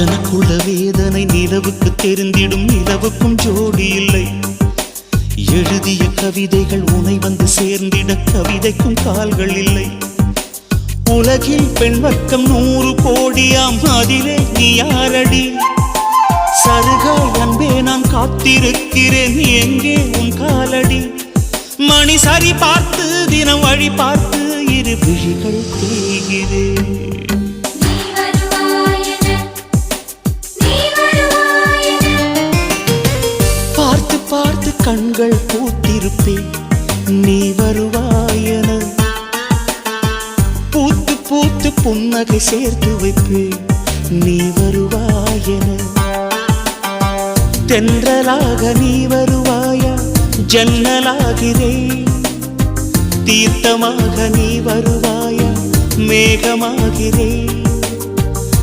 எனக்குள்ள வேதனை நிலவுக்கு தெரிந்திடும், நிலவுக்கும் ஜோடி இல்லை. எழுதிய கவிதைகள் உனை வந்து சேர்ந்திட, கவிதைக்கும் கால்கள் இல்லை. உலகில் பெண் வர்க்கம் 100 கோடியாம், அதிலே நீ யாரடி? சருகாய் அன்பே நான் காத்திருக்கிறேன், எங்கே உன் காலடி? மணி சரி பார்த்து தினம் வழி பார்த்து இரு விழிகள் தேய்கிறேன். பார்த்து பார்த்து கண்கள் பூத்திருப்பேன், நீ வருவாயென. பூத்து பூத்து புன்னகை சேர்த்து வைப்பேன், நீ வருவாயென. தென்றலாக நீ வருவாயா? ஜன்னலாகிறேன். தீர்த்தமாக நீ வருவாயா? மேகமாகிறேன்.